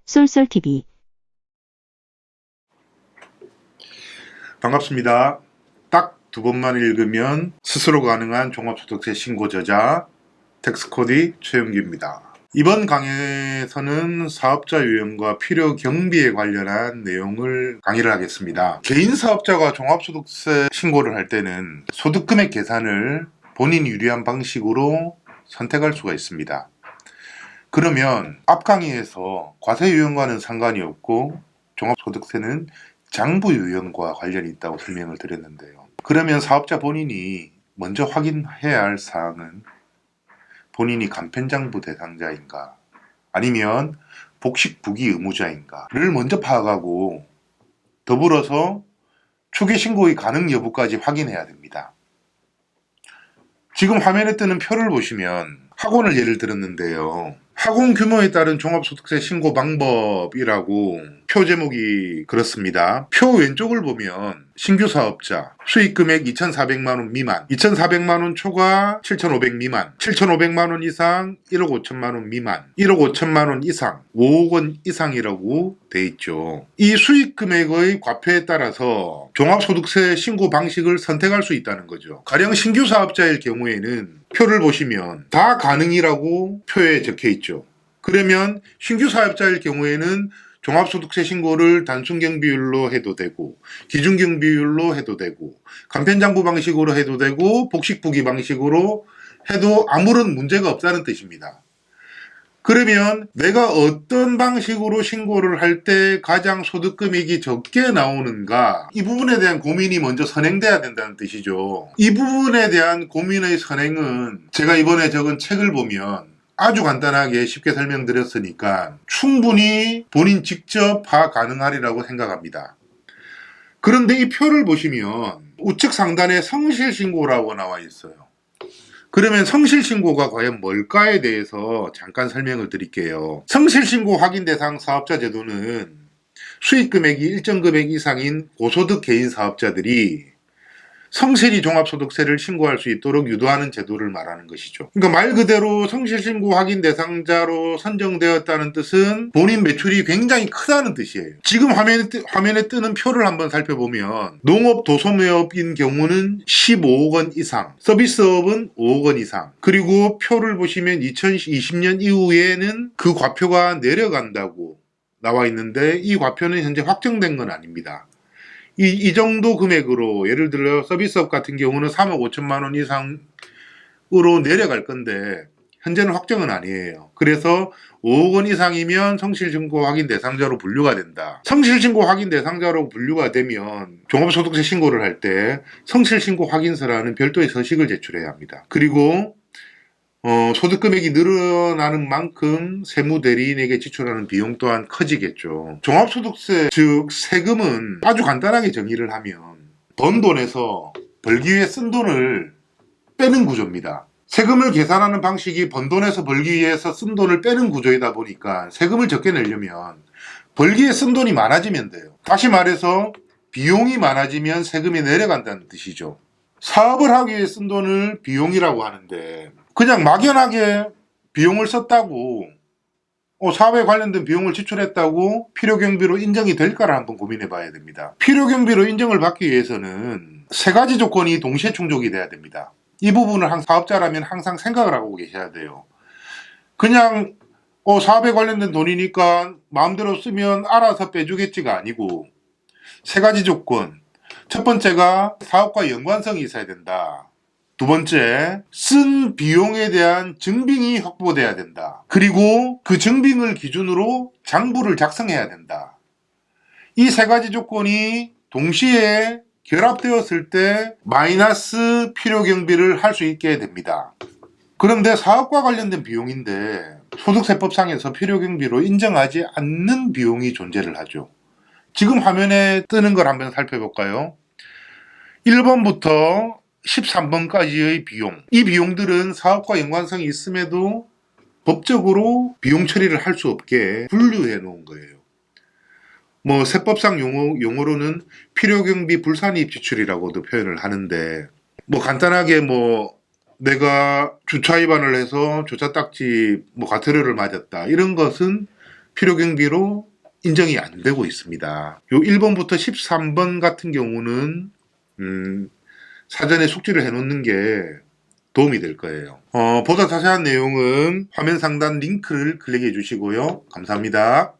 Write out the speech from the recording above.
쏠쏠TV 반갑습니다. 딱 두 번만 읽으면 스스로 가능한 종합소득세 신고 저자 텍스코디 최영규입니다. 이번 강의에서는 사업자 유형과 필요 경비에 관련한 내용을 강의를 하겠습니다. 개인 사업자가 종합소득세 신고를 할 때는 소득금액 계산을 본인 유리한 방식으로 선택할 수가 있습니다. 그러면 앞 강의에서 과세 유형과는 상관이 없고 종합소득세는 장부 유형과 관련이 있다고 설명을 드렸는데요. 그러면 사업자 본인이 먼저 확인해야 할 사항은 본인이 간편장부 대상자인가 아니면 복식부기 의무자인가를 먼저 파악하고 더불어서 추계신고의 가능 여부까지 확인해야 됩니다. 지금 화면에 뜨는 표를 보시면 학원을 예를 들었는데요. 학원 규모에 따른 종합소득세 신고 방법이라고 표 제목이 그렇습니다. 표 왼쪽을 보면 신규 사업자 수익금액 2,400만원 미만, 2,400만원 초과 7,500 미만, 7,500만원 이상 1억 5천만원 미만, 1억 5천만원 이상 5억 원 이상이라고 돼 있죠. 이 수익금액의 과표에 따라서 종합소득세 신고 방식을 선택할 수 있다는 거죠. 가령 신규 사업자일 경우에는 표를 보시면 다 가능이라고 표에 적혀 있죠. 그러면 신규 사업자일 경우에는 종합소득세 신고를 단순경비율로 해도 되고 기준경비율로 해도 되고 간편장부 방식으로 해도 되고 복식부기 방식으로 해도 아무런 문제가 없다는 뜻입니다. 그러면 내가 어떤 방식으로 신고를 할 때 가장 소득금액이 적게 나오는가, 이 부분에 대한 고민이 먼저 선행돼야 된다는 뜻이죠. 이 부분에 대한 고민의 선행은 제가 이번에 적은 책을 보면 아주 간단하게 쉽게 설명드렸으니까 충분히 본인 직접 파악 가능하리라고 생각합니다. 그런데 이 표를 보시면 우측 상단에 성실신고라고 나와 있어요. 그러면 성실신고가 과연 뭘까에 대해서 잠깐 설명을 드릴게요. 성실신고 확인 대상 사업자 제도는 수익금액이 일정 금액 이상인 고소득 개인 사업자들이 성실히 종합소득세를 신고할 수 있도록 유도하는 제도를 말하는 것이죠. 그러니까 말 그대로 성실신고 확인 대상자로 선정되었다는 뜻은 본인 매출이 굉장히 크다는 뜻이에요. 지금 화면에 뜨는 표를 한번 살펴보면 농업 도소매업인 경우는 15억 원 이상, 서비스업은 5억 원 이상, 그리고 표를 보시면 2020년 이후에는 그 과표가 내려간다고 나와 있는데 이 과표는 현재 확정된 건 아닙니다. 이 정도 금액으로 예를 들어 서비스업 같은 경우는 3억 5천만 원 이상으로 내려갈 건데 현재는 확정은 아니에요. 그래서 5억 원 이상이면 성실신고 확인 대상자로 분류가 된다. 성실신고 확인 대상자로 분류가 되면 종합소득세 신고를 할 때 성실신고 확인서라는 별도의 서식을 제출해야 합니다. 그리고 소득금액이 늘어나는 만큼 세무대리인에게 지출하는 비용 또한 커지겠죠. 종합소득세, 즉 세금은 아주 간단하게 정의를 하면 번 돈에서 벌기 위해 쓴 돈을 빼는 구조입니다. 세금을 계산하는 방식이 번 돈에서 벌기 위해서 쓴 돈을 빼는 구조이다 보니까 세금을 적게 내려면 벌기 위해 쓴 돈이 많아지면 돼요. 다시 말해서 비용이 많아지면 세금이 내려간다는 뜻이죠. 사업을 하기 위해 쓴 돈을 비용이라고 하는데 그냥 막연하게 비용을 썼다고 사업에 관련된 비용을 지출했다고 필요경비로 인정이 될까를 한번 고민해 봐야 됩니다. 필요경비로 인정을 받기 위해서는 세 가지 조건이 동시에 충족이 돼야 됩니다. 이 부분을 사업자라면 항상 생각을 하고 계셔야 돼요. 그냥 사업에 관련된 돈이니까 마음대로 쓰면 알아서 빼주겠지가 아니고 세 가지 조건. 첫 번째가 사업과 연관성이 있어야 된다. 두 번째, 쓴 비용에 대한 증빙이 확보돼야 된다. 그리고 그 증빙을 기준으로 장부를 작성해야 된다. 이 세 가지 조건이 동시에 결합되었을 때 마이너스 필요경비를 할 수 있게 됩니다. 그런데 사업과 관련된 비용인데 소득세법상에서 필요경비로 인정하지 않는 비용이 존재를 하죠. 지금 화면에 뜨는 걸 한번 살펴볼까요? 1번부터 13번까지의 비용. 이 비용들은 사업과 연관성이 있음에도 법적으로 비용 처리를 할 수 없게 분류해 놓은 거예요. 세법상 용어로는 필요경비 불산입 지출이라고도 표현을 하는데 간단하게 내가 주차 위반을 해서 주차 딱지 과태료를 맞았다. 이런 것은 필요경비로 인정이 안 되고 있습니다. 요 1번부터 13번 같은 경우는 사전에 숙지를 해놓는 게 도움이 될 거예요. 보다 자세한 내용은 화면 상단 링크를 클릭해 주시고요. 감사합니다.